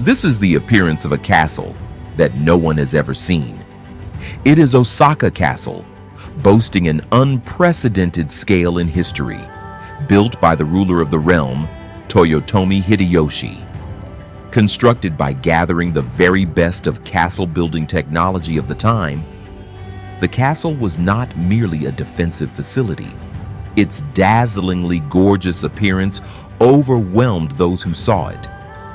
This is the appearance of a castle that no one has ever seen. It is Osaka Castle, boasting an unprecedented scale in history, built by the ruler of the realm, Toyotomi Hideyoshi. Constructed by gathering the very best of castle-building technology of the time, the castle was not merely a defensive facility. Its dazzlingly gorgeous appearance overwhelmed those who saw it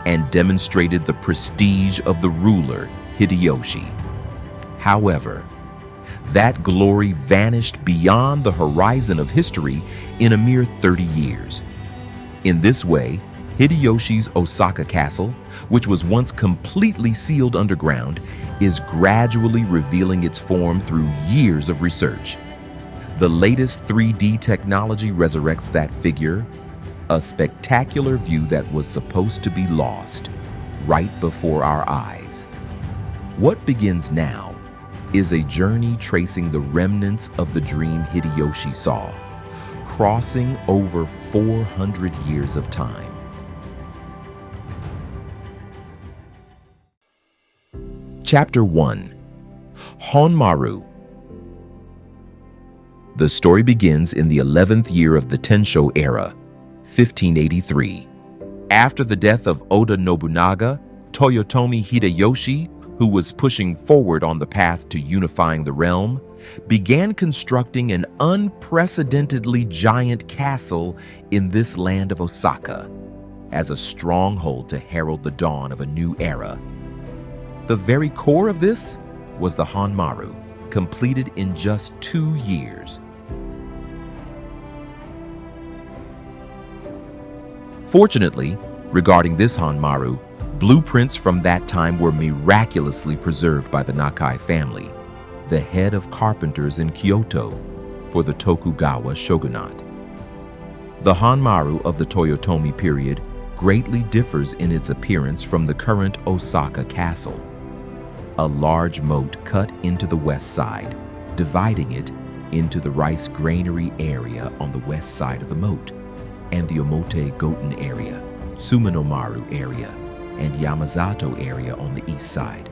and demonstrated the prestige of the ruler, Hideyoshi. However, that glory vanished beyond the horizon of history in a mere 30 years. In this way, Hideyoshi's Osaka Castle, which was once completely sealed underground, is gradually revealing its form through years of research. The latest 3D technology resurrects that figure, a spectacular view that was supposed to be lost right before our eyes. What begins now is a journey tracing the remnants of the dream Hideyoshi saw, crossing over 400 years of time. Chapter 1. Honmaru. The story begins in the 11th year of the Tensho era, 1583. After the death of Oda Nobunaga, Toyotomi Hideyoshi, who was pushing forward on the path to unifying the realm, began constructing an unprecedentedly giant castle in this land of Osaka, as a stronghold to herald the dawn of a new era. The very core of this was the Honmaru, completed in just 2 years. Fortunately, regarding this Honmaru, blueprints from that time were miraculously preserved by the Nakai family, the head of carpenters in Kyoto for the Tokugawa shogunate. The Honmaru of the Toyotomi period greatly differs in its appearance from the current Osaka Castle. A large moat cut into the west side, dividing it into the rice granary area on the west side of the moat, and the Omote-goten area, Sumino-maru area, and Yamazato area on the east side.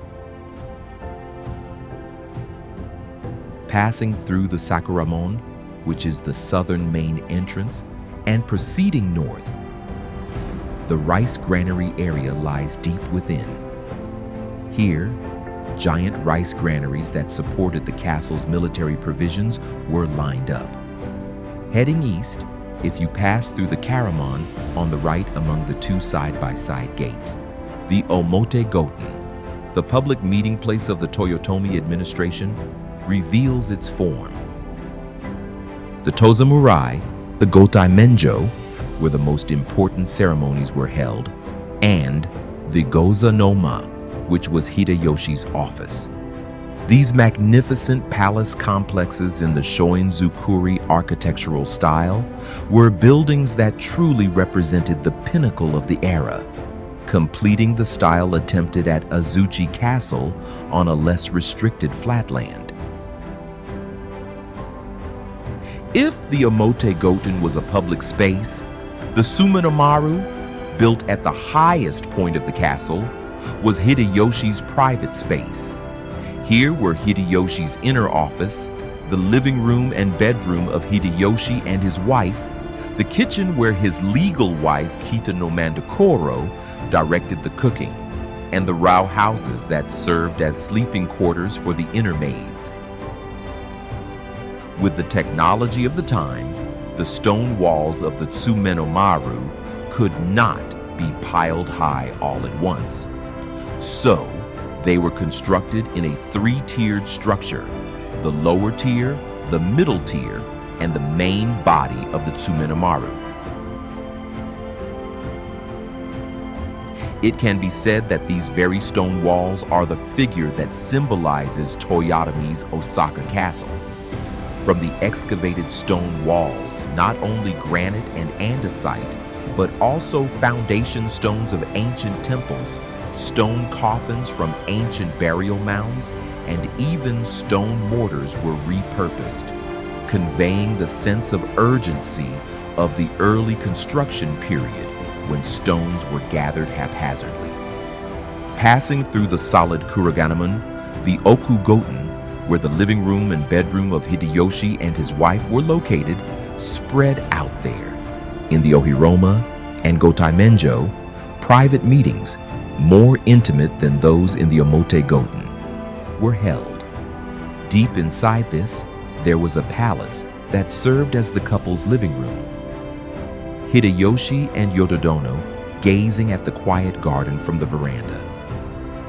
Passing through the Sakuramon, which is the southern main entrance, and proceeding north, the rice granary area lies deep within. Here, giant rice granaries that supported the castle's military provisions were lined up. Heading east, if you pass through the Karamon on the right among the two side-by-side gates, the Omote-goten, the public meeting place of the Toyotomi administration, reveals its form. The Tozamurai, the Gotai Menjo, where the most important ceremonies were held, and the Goza no Ma, which was Hideyoshi's office. These magnificent palace complexes in the Shoin-zukuri architectural style were buildings that truly represented the pinnacle of the era, completing the style attempted at Azuchi Castle on a less restricted flatland. If the Omote-goten was a public space, the Sumino-maru, built at the highest point of the castle, was Hideyoshi's private space. Here were Hideyoshi's inner office, the living room and bedroom of Hideyoshi and his wife, the kitchen where his legal wife, Kita no Mandakoro, directed the cooking, and the row houses that served as sleeping quarters for the inner maids. With the technology of the time, the stone walls of the Sumino-maru could not be piled high all at once. So, they were constructed in a 3-tiered structure: the lower tier, the middle tier, and the main body of the Sumino-maru. It can be said that these very stone walls are the figure that symbolizes Toyotomi's Osaka Castle. From the excavated stone walls, not only granite and andesite, but also foundation stones of ancient temples, stone coffins from ancient burial mounds, and even stone mortars were repurposed, conveying the sense of urgency of the early construction period when stones were gathered haphazardly. Passing through the solid kuraganemon, the okugoten, where the living room and bedroom of Hideyoshi and his wife were located, spread out there. In the ohiroma and gotaimenjo, private meetings, more intimate than those in the omote-goten, were held. Deep inside this, there was a palace that served as the couple's living room. Hideyoshi and Yododono gazing at the quiet garden from the veranda.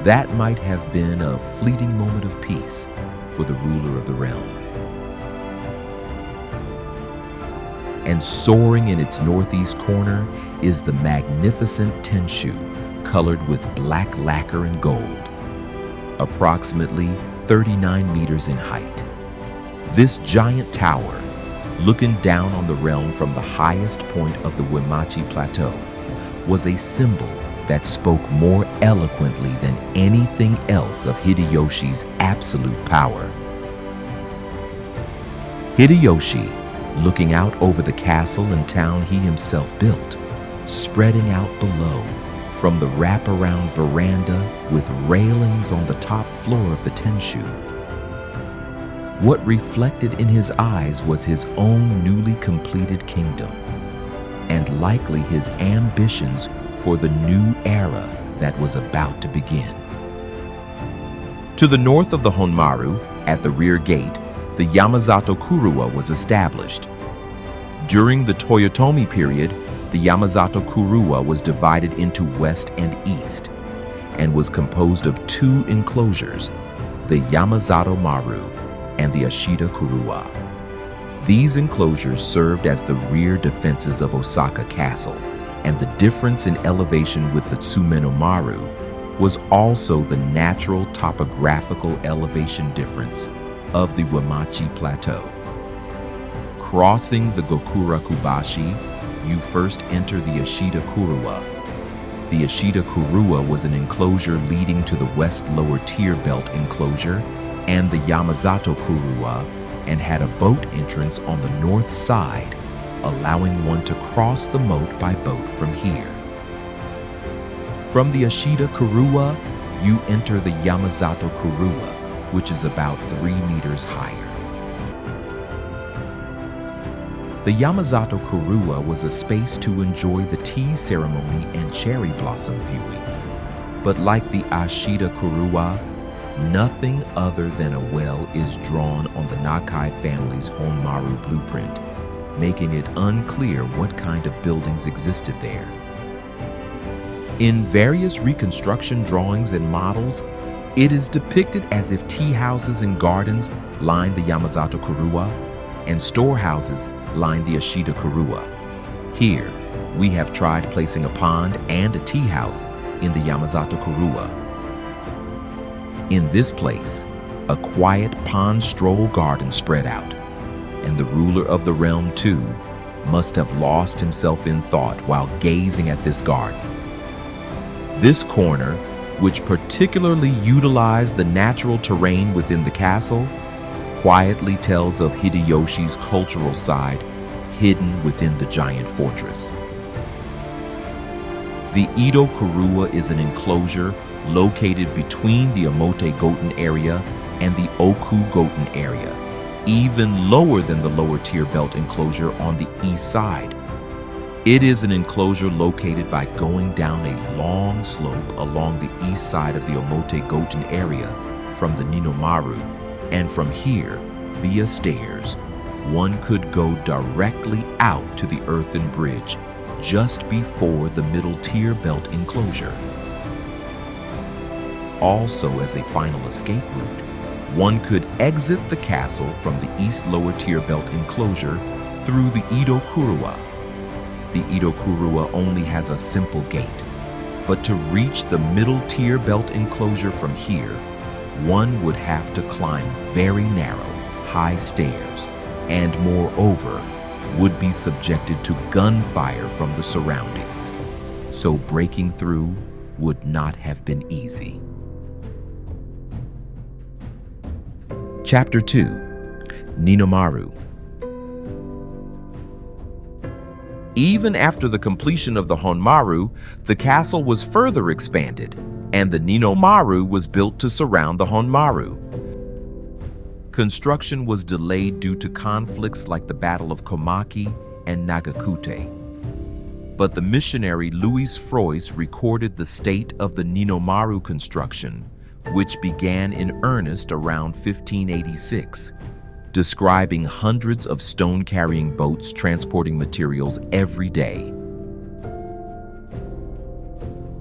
That might have been a fleeting moment of peace for the ruler of the realm. And soaring in its northeast corner is the magnificent Tenshu, colored with black lacquer and gold, approximately 39 meters in height. This giant tower, looking down on the realm from the highest point of the Wemachi Plateau, was a symbol that spoke more eloquently than anything else of Hideyoshi's absolute power. Hideyoshi, looking out over the castle and town he himself built, spreading out below from the wraparound veranda with railings on the top floor of the Tenshu. What reflected in his eyes was his own newly completed kingdom, and likely his ambitions for the new era that was about to begin. To the north of the Honmaru, at the rear gate, the Yamazato Kuruwa was established. During the Toyotomi period, the Yamazato Kuruwa was divided into west and east, and was composed of two enclosures, the Yamazato Maru and the Ashita Kuruwa. These enclosures served as the rear defenses of Osaka Castle, and the difference in elevation with the Ni-no-maru was also the natural topographical elevation difference of the Wemachi Plateau. Crossing the Gokura Kubashi, you first enter the Ashita Kuruwa. The Ashita Kuruwa was an enclosure leading to the west lower tier belt enclosure and the Yamazato Kuruwa, and had a boat entrance on the north side, allowing one to cross the moat by boat from here. From the Ashita Kuruwa, you enter the Yamazato Kuruwa, which is about 3 meters higher. The Yamazato Kuruwa was a space to enjoy the tea ceremony and cherry blossom viewing. But like the Ashita Kuruwa, nothing other than a well is drawn on the Nakai family's Honmaru blueprint, making it unclear what kind of buildings existed there. In various reconstruction drawings and models, it is depicted as if tea houses and gardens line the Yamazato Kuruwa, and storehouses line the Ashita Kuruwa. Here, we have tried placing a pond and a tea house in the Yamazato Kuruwa. In this place, a quiet pond stroll garden spread out, and the ruler of the realm, too, must have lost himself in thought while gazing at this garden. This corner, which particularly utilized the natural terrain within the castle, quietly tells of Hideyoshi's cultural side hidden within the giant fortress. The Edo Kuruwa is an enclosure located between the Omote-goten area and the Oku-goten area, even lower than the lower tier belt enclosure on the east side. It is an enclosure located by going down a long slope along the east side of the Omote-goten area from the Ni-no-maru, and from here, via stairs, one could go directly out to the earthen bridge just before the middle tier belt enclosure. Also, as a final escape route, one could exit the castle from the east lower tier belt enclosure through the Edo Kuruwa. The Edo Kuruwa only has a simple gate, but to reach the middle tier belt enclosure from here, one would have to climb very narrow, high stairs, and moreover, would be subjected to gunfire from the surroundings. So breaking through would not have been easy. Chapter 2, Ni-no-maru. Even after the completion of the Honmaru, the castle was further expanded. and the Ni-no-maru was built to surround the Honmaru. Construction was delayed due to conflicts like the Battle of Komaki and Nagakute. But the missionary Louis Frois recorded the state of the Ni-no-maru construction, which began in earnest around 1586, describing hundreds of stone-carrying boats transporting materials every day.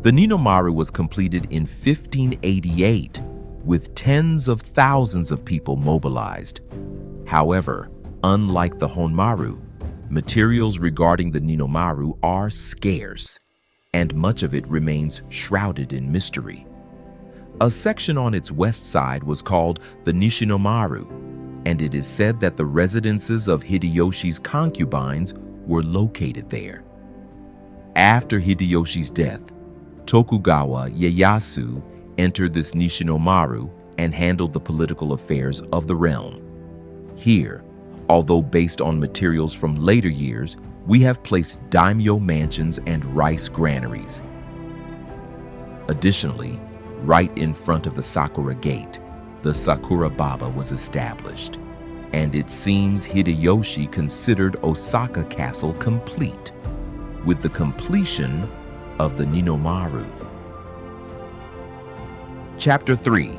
The Ni-no-maru was completed in 1588, with tens of thousands of people mobilized. However, unlike the Honmaru, materials regarding the Ni-no-maru are scarce, and much of it remains shrouded in mystery. A section on its west side was called the Nishi-no-maru, and it is said that the residences of Hideyoshi's concubines were located there. After Hideyoshi's death, Tokugawa Ieyasu entered this Nishi-no-maru and handled the political affairs of the realm. Here, although based on materials from later years, we have placed daimyo mansions and rice granaries. Additionally, right in front of the Sakura Gate, the Sakura Baba was established, and it seems Hideyoshi considered Osaka Castle complete, with the completion of the Ni-no-maru. Chapter 3.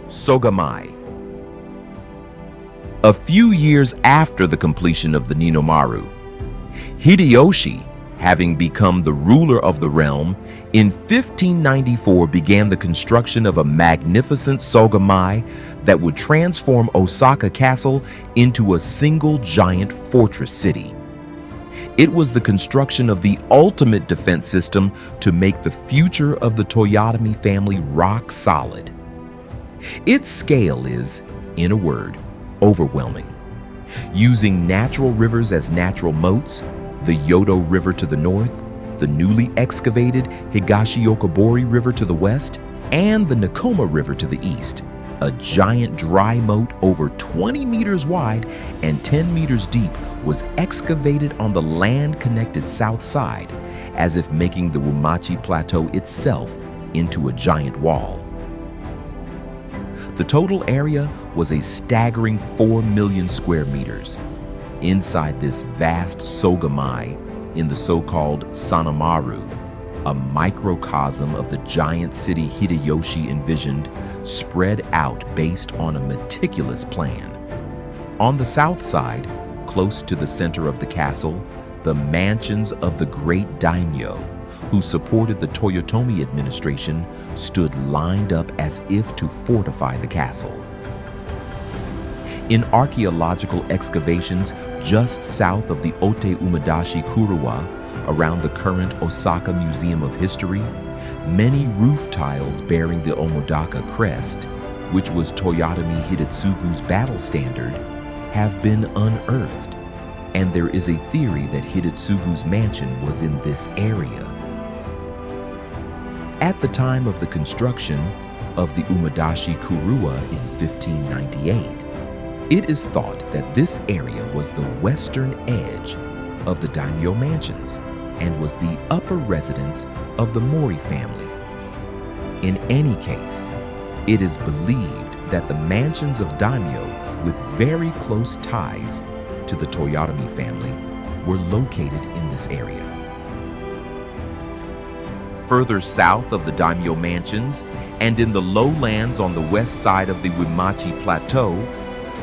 Sogamae. A few years after the completion of the Ni-no-maru, Hideyoshi, having become the ruler of the realm, in 1594 began the construction of a magnificent Sogamae that would transform Osaka Castle into a single giant fortress city. It was the construction of the ultimate defense system to make the future of the Toyotomi family rock solid. Its scale is, in a word, overwhelming. Using natural rivers as natural moats, the Yodo River to the north, the newly excavated Higashiyokabori River to the west, and the Nakoma River to the east, a giant dry moat over 20 meters wide and 10 meters deep was excavated on the land-connected south side, as if making the Umachi Plateau itself into a giant wall. The total area was a staggering 4 million square meters. Inside this vast Sogamae, in the so-called Sanamaru, a microcosm of the giant city Hideyoshi envisioned, spread out based on a meticulous plan. On the south side, close to the center of the castle, the mansions of the great daimyo, who supported the Toyotomi administration, stood lined up as if to fortify the castle. In archaeological excavations just south of the Ote Umadashi Kuruwa, around the current Osaka Museum of History, many roof tiles bearing the Omodaka crest, which was Toyotomi Hidetsugu's battle standard, have been unearthed, and there is a theory that Hidetsugu's mansion was in this area. At the time of the construction of the Umadashi Kuruwa in 1598, it is thought that this area was the western edge of the daimyo mansions and was the upper residence of the Mori family. In any case, it is believed that the mansions of daimyo with very close ties to the Toyotomi family were located in this area. Further south of the daimyo mansions and in the lowlands on the west side of the Umachi Plateau,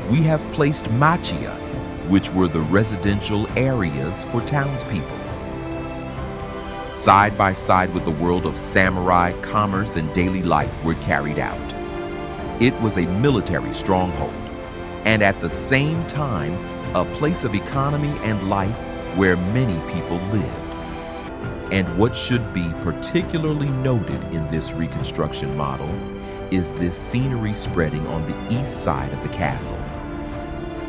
we have placed machiya, which were the residential areas for townspeople. Side by side with the world of samurai, commerce, and daily life were carried out. It was a military stronghold, and at the same time, a place of economy and life where many people lived. And what should be particularly noted in this reconstruction model is this scenery spreading on the east side of the castle.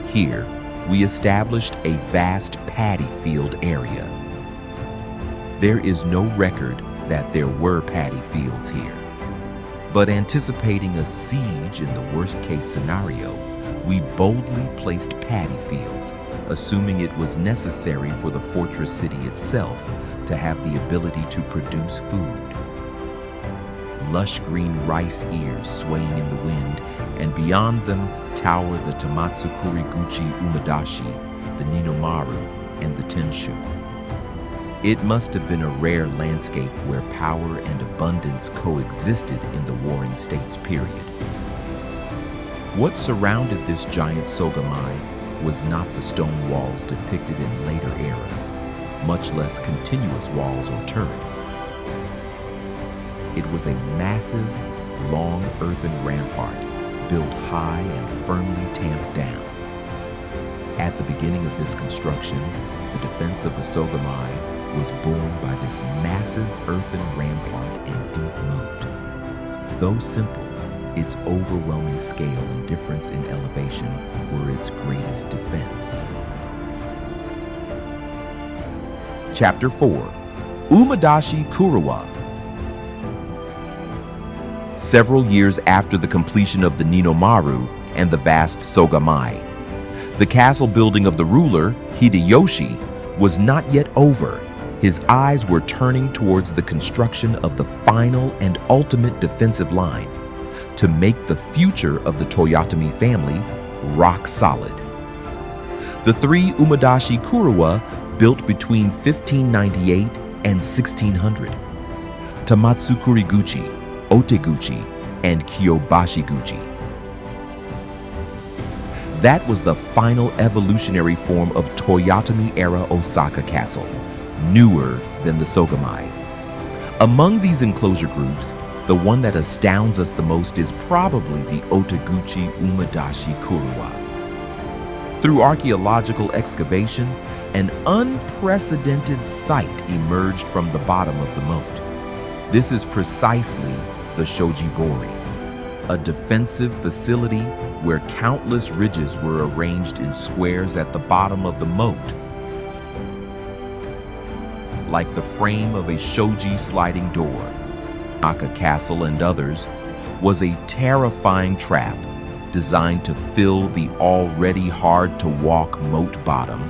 Here, we established a vast paddy field area. There is no record that there were paddy fields here, but anticipating a siege in the worst-case scenario, we boldly placed paddy fields, assuming it was necessary for the fortress city itself to have the ability to produce food. lush green rice ears swaying in the wind, and beyond them tower the Tamatsukuri-guchi Umadashi, the Ni-no-maru, and the Tenshu. It must have been a rare landscape where power and abundance coexisted in the Warring States period. What surrounded this giant Sogamae was not the stone walls depicted in later eras, much less continuous walls or turrets. It was a massive, long earthen rampart built high and firmly tamped down. At the beginning of this construction, the defense of the Sogamae was borne by this massive earthen rampart and deep moat. Though simple, its overwhelming scale and difference in elevation were its greatest defense. Chapter 4. Umadashi Kuruwa. Several years after the completion of the Ni-no-maru and the vast Sogamae, the castle building of the ruler, Hideyoshi, was not yet over. His eyes were turning towards the construction of the final and ultimate defensive line to make the future of the Toyotomi family rock solid. The three Umadashi Kuruwa built between 1598 and 1600. Tamatsukuri-guchi, Oteguchi, and Kyobashi-guchi. That was the final evolutionary form of Toyotomi-era Osaka Castle, newer than the Sogamae. Among these enclosure groups, the one that astounds us the most is probably the Oteguchi Umadashi Kuruwa. Through archaeological excavation, an unprecedented sight emerged from the bottom of the moat. This is precisely the Shoji-bori, a defensive facility where countless ridges were arranged in squares at the bottom of the moat, like the frame of a shoji sliding door. Osaka Castle and others was a terrifying trap designed to fill the already hard-to-walk moat bottom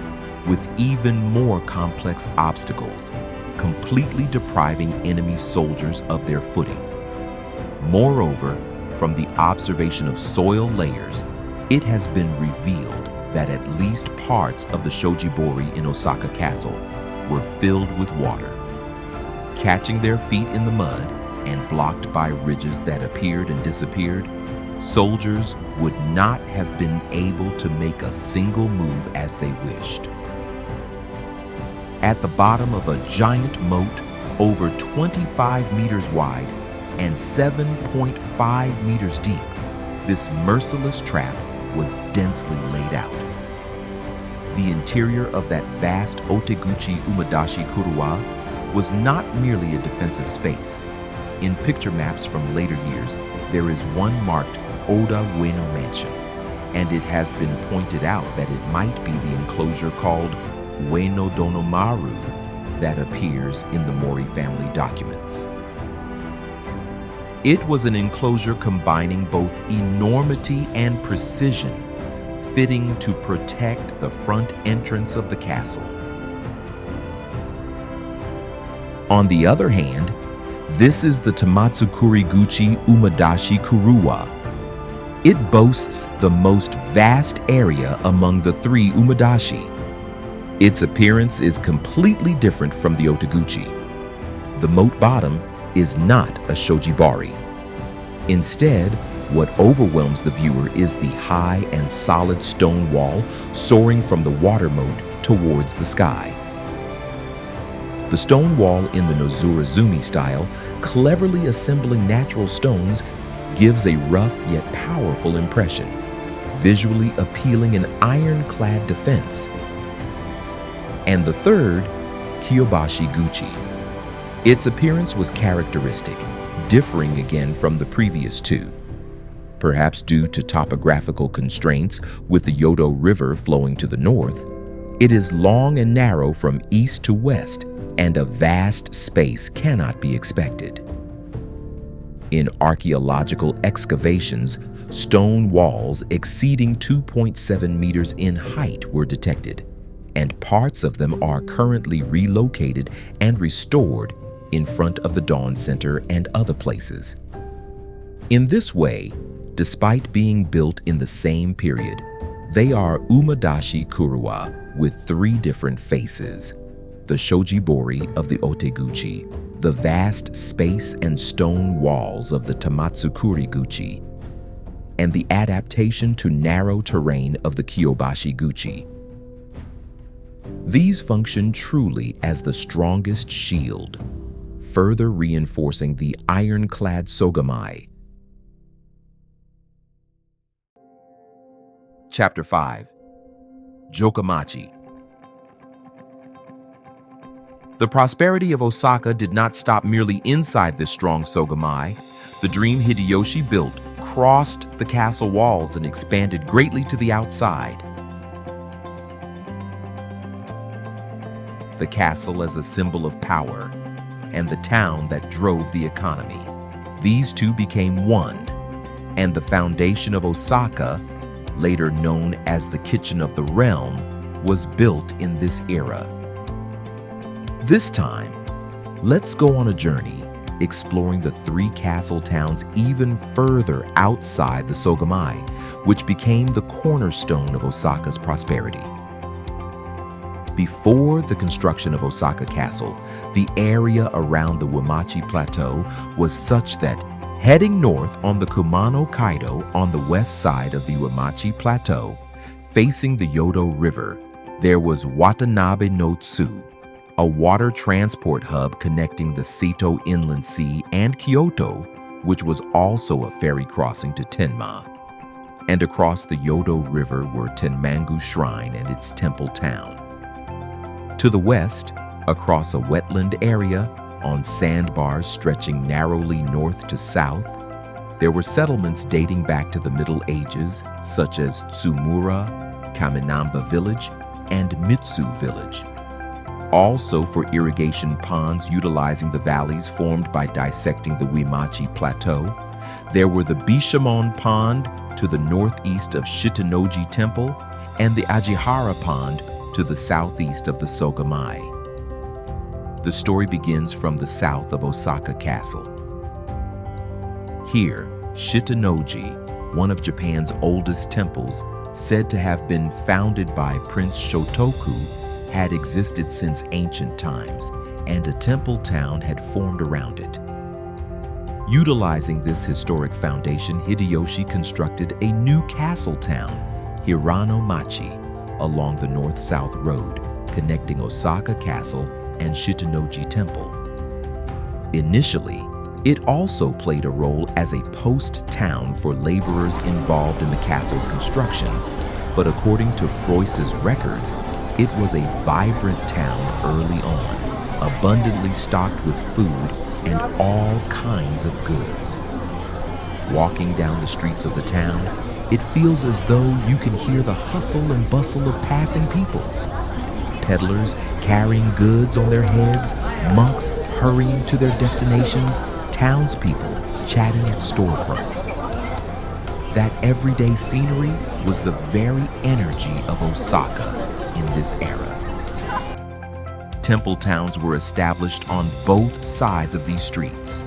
with even more complex obstacles, completely depriving enemy soldiers of their footing. Moreover, from the observation of soil layers, it has been revealed that at least parts of the Shoji-bori in Osaka Castle were filled with water. Catching their feet in the mud and blocked by ridges that appeared and disappeared, soldiers would not have been able to make a single move as they wished. At the bottom of a giant moat over 25 meters wide and 7.5 meters deep, this merciless trap was densely laid out. The interior of that vast Oteguchi Umadashi Kuruwa was not merely a defensive space. In picture maps from later years, there is one marked Oda Ueno Mansion, and it has been pointed out that it might be the enclosure called Ueno Dono-maru that appears in the Mori family documents. It was an enclosure combining both enormity and precision, fitting to protect the front entrance of the castle. On the other hand, this is the Tamatsukuri-guchi Umadashi Kuruwa. It boasts the most vast area among the three Umadashi. Its appearance is completely different from the Oteguchi. The moat bottom is not a Shoji-bori. Instead, what overwhelms the viewer is the high and solid stone wall soaring from the water moat towards the sky. The stone wall in the Nozurazumi style, cleverly assembling natural stones, gives a rough yet powerful impression, visually appealing an ironclad defense. And the third, Kyobashi-guchi. Its appearance was characteristic, differing again from the previous two. Perhaps due to topographical constraints with the Yodo River flowing to the north, it is long and narrow from east to west, and a vast space cannot be expected. In archaeological excavations, stone walls exceeding 2.7 meters in height were detected, and parts of them are currently relocated and restored in front of the Dawn Center and other places. In this way, despite being built in the same period, they are Umadashi Kuruwa with 3 different faces: the Shoji-bori of the Oteguchi, the vast space and stone walls of the Tamatsukuri-guchi, and the adaptation to narrow terrain of the Kyobashi-guchi. These function truly as the strongest shield, further reinforcing the ironclad Sogamae. Chapter 5. Jokamachi. The prosperity of Osaka did not stop merely inside this strong Sogamae. The dream Hideyoshi built crossed the castle walls and expanded greatly to the outside. The castle as a symbol of power, and the town that drove the economy. These two became one, and the foundation of Osaka, later known as the Kitchen of the Realm, was built in this era. This time, let's go on a journey exploring the 3 castle towns even further outside the Sogamae, which became the cornerstone of Osaka's prosperity. Before the construction of Osaka Castle, the area around the Wamachi Plateau was such that, heading north on the Kumano-Kaido on the west side of the Wamachi Plateau, facing the Yodo River, there was Watanabe no Tsu, a water transport hub connecting the Seto Inland Sea and Kyoto, which was also a ferry crossing to Tenma. And across the Yodo River were Tenmangu Shrine and its temple town. To the west, across a wetland area, on sandbars stretching narrowly north to south, there were settlements dating back to the Middle Ages, such as Tsumura, Kaminamba Village, and Mitsu Village. Also for irrigation ponds utilizing the valleys formed by dissecting the Wamachi Plateau, there were the Bishamon Pond to the northeast of Shitanoji Temple and the Ajihara Pond to the southeast of the Sogamae. The story begins from the south of Osaka Castle. Here, Shitanoji, one of Japan's oldest temples, said to have been founded by Prince Shotoku, had existed since ancient times, and a temple town had formed around it. Utilizing this historic foundation, Hideyoshi constructed a new castle town, Hirano-machi, along the north-south road, connecting Osaka Castle and Shitanoji Temple. Initially, it also played a role as a post town for laborers involved in the castle's construction, but according to Froiss's records, it was a vibrant town early on, abundantly stocked with food and all kinds of goods. Walking down the streets of the town, it feels as though you can hear the hustle and bustle of passing people. Peddlers carrying goods on their heads, monks hurrying to their destinations, townspeople chatting at storefronts. That everyday scenery was the very energy of Osaka in this era. Temple towns were established on both sides of these streets.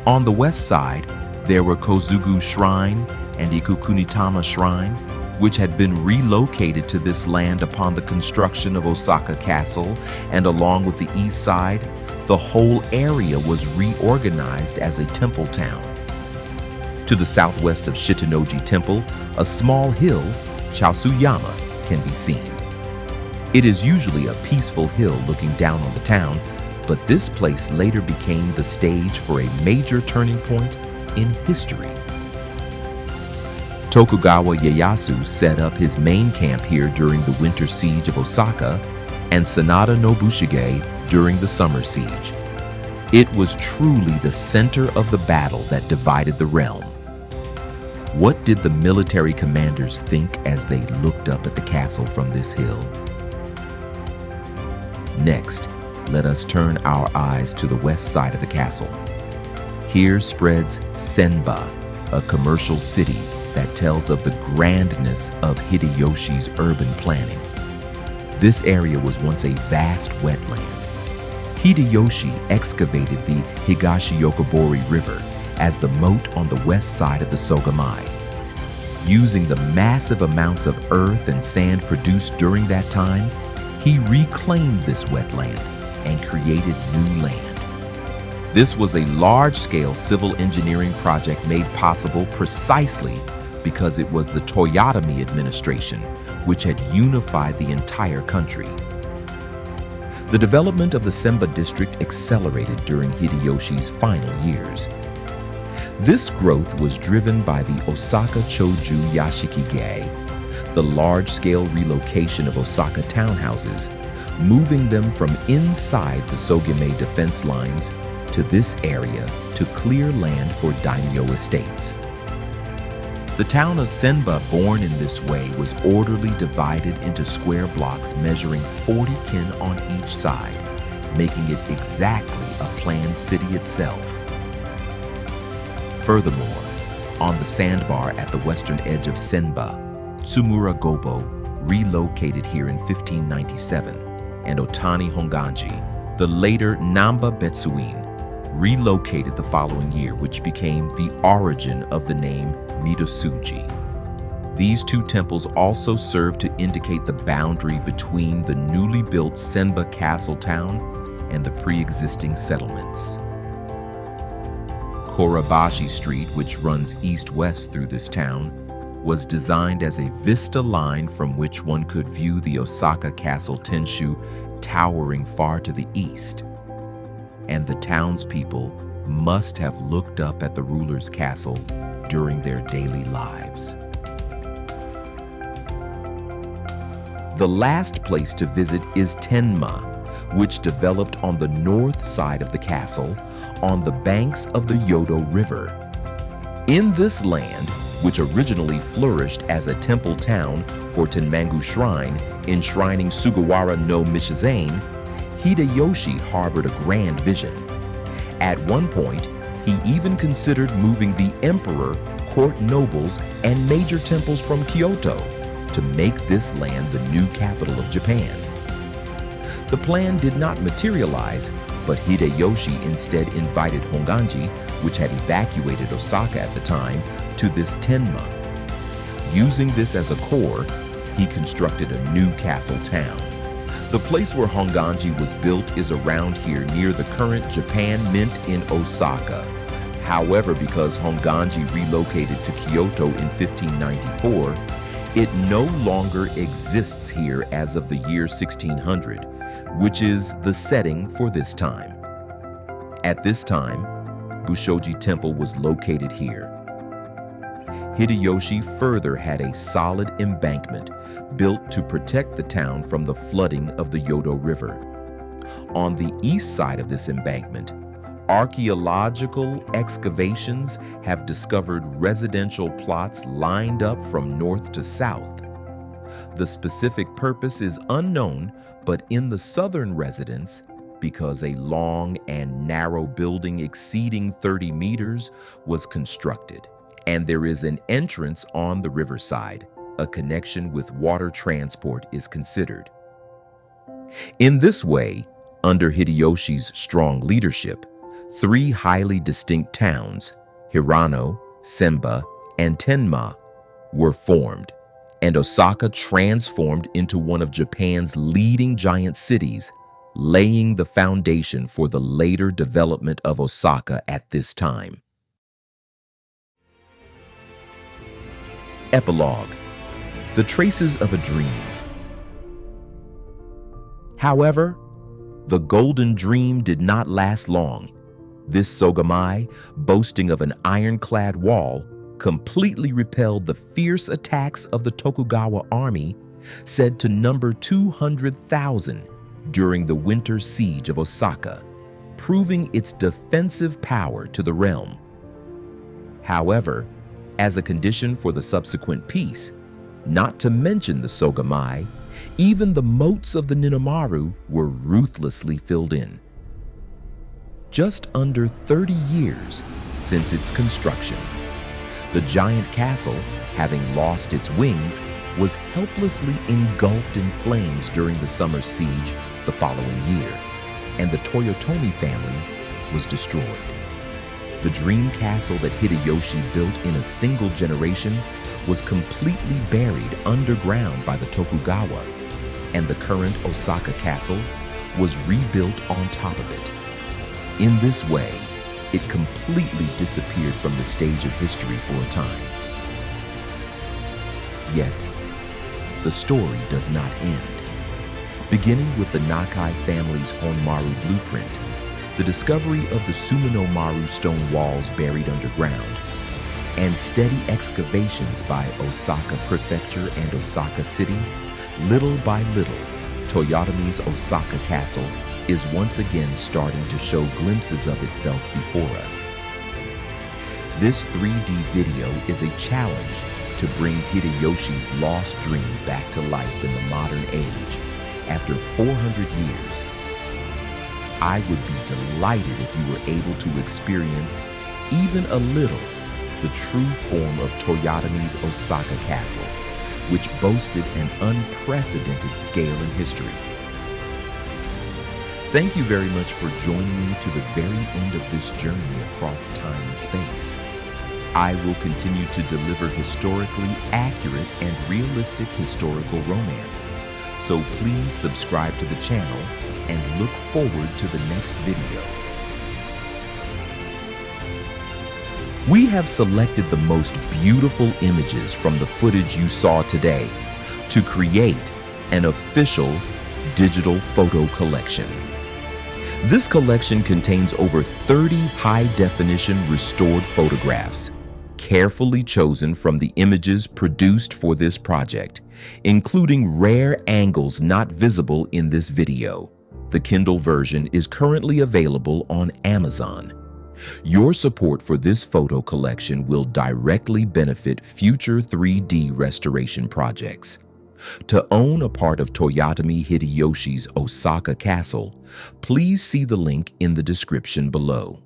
On the west side, there were Kozugu Shrine and Ikukunitama Shrine, which had been relocated to this land upon the construction of Osaka Castle, and along with the east side, the whole area was reorganized as a temple town. To the southwest of Shitanoji Temple, a small hill, Chaosuyama, can be seen. It is usually a peaceful hill looking down on the town, but this place later became the stage for a major turning point in history. Tokugawa Ieyasu set up his main camp here during the winter siege of Osaka, and Sanada Nobushige during the summer siege. It was truly the center of the battle that divided the realm. What did the military commanders think as they looked up at the castle from this hill? Next, let us turn our eyes to the west side of the castle. Here spreads Senba, a commercial city that tells of the grandness of Hideyoshi's urban planning. This area was once a vast wetland. Hideyoshi excavated the Higashiyokobori River as the moat on the west side of the Sogamae. Using the massive amounts of earth and sand produced during that time, he reclaimed this wetland and created new land. This was a large-scale civil engineering project made possible precisely because it was the Toyotomi administration which had unified the entire country. The development of the Senba district accelerated during Hideyoshi's final years. This growth was driven by the Osaka Choju Yashiki-ge, the large-scale relocation of Osaka townhouses, moving them from inside the Sogamae defense lines to this area to clear land for daimyo estates. The town of Senba, born in this way, was orderly divided into square blocks measuring 40 kin on each side, making it exactly a planned city itself. Furthermore, on the sandbar at the western edge of Senba, Tsumura Gobo relocated here in 1597, and Otani Honganji, the later Namba Betsuin, relocated the following year, which became the origin of the name Midosuji. These two temples also serve to indicate the boundary between the newly built Senba Castle town and the pre-existing settlements. Korabashi Street, which runs east-west through this town, was designed as a vista line from which one could view the Osaka Castle Tenshu towering far to the east. And the townspeople must have looked up at the ruler's castle during their daily lives. The last place to visit is Tenma, which developed on the north side of the castle on the banks of the Yodo River. In this land, which originally flourished as a temple town for Tenmangu Shrine, enshrining Sugawara no Michizane, Hideyoshi harbored a grand vision. At one point, he even considered moving the emperor, court nobles, and major temples from Kyoto to make this land the new capital of Japan. The plan did not materialize, but Hideyoshi instead invited Honganji, which had evacuated Osaka at the time, to this Tenma. Using this as a core, he constructed a new castle town. The place where Honganji was built is around here near the current Japan Mint in Osaka. However, because Honganji relocated to Kyoto in 1594, it no longer exists here as of the year 1600, which is the setting for this time. At this time, Bushoji Temple was located here. Hideyoshi further had a solid embankment built to protect the town from the flooding of the Yodo River. On the east side of this embankment, archaeological excavations have discovered residential plots lined up from north to south. The specific purpose is unknown, but in the southern residence, because a long and narrow building exceeding 30 meters was constructed, and there is an entrance on the riverside, a connection with water transport is considered. In this way, under Hideyoshi's strong leadership, 3 highly distinct towns, Hirano, Senba, and Tenma, were formed, and Osaka transformed into one of Japan's leading giant cities, laying the foundation for the later development of Osaka at this time. Epilogue: The Traces of a Dream. However, the golden dream did not last long. This Sogamae, boasting of an ironclad wall, completely repelled the fierce attacks of the Tokugawa army, said to number 200,000 during the winter siege of Osaka, proving its defensive power to the realm. However, as a condition for the subsequent peace, not to mention the Sogamae, even the moats of the Ni-no-maru were ruthlessly filled in. Just under 30 years since its construction, the giant castle, having lost its wings, was helplessly engulfed in flames during the summer siege the following year, and the Toyotomi family was destroyed. The dream castle that Hideyoshi built in a single generation was completely buried underground by the Tokugawa, and the current Osaka Castle was rebuilt on top of it. In this way, it completely disappeared from the stage of history for a time. Yet, the story does not end. Beginning with the Nakai family's Honmaru blueprint, the discovery of the Ni-no-maru stone walls buried underground, and steady excavations by Osaka Prefecture and Osaka City, little by little, Toyotomi's Osaka Castle is once again starting to show glimpses of itself before us. This 3D video is a challenge to bring Hideyoshi's lost dream back to life in the modern age after 400 years. I would be delighted if you were able to experience even a little the true form of Toyotomi's Osaka Castle, which boasted an unprecedented scale in history. Thank you very much for joining me to the very end of this journey across time and space. I will continue to deliver historically accurate and realistic historical romance, so please subscribe to the channel and look forward to the next video. We have selected the most beautiful images from the footage you saw today to create an official digital photo collection. This collection contains over 30 high-definition restored photographs, carefully chosen from the images produced for this project, including rare angles not visible in this video. The Kindle version is currently available on Amazon. Your support for this photo collection will directly benefit future 3D restoration projects. To own a part of Toyotomi Hideyoshi's Osaka Castle, please see the link in the description below.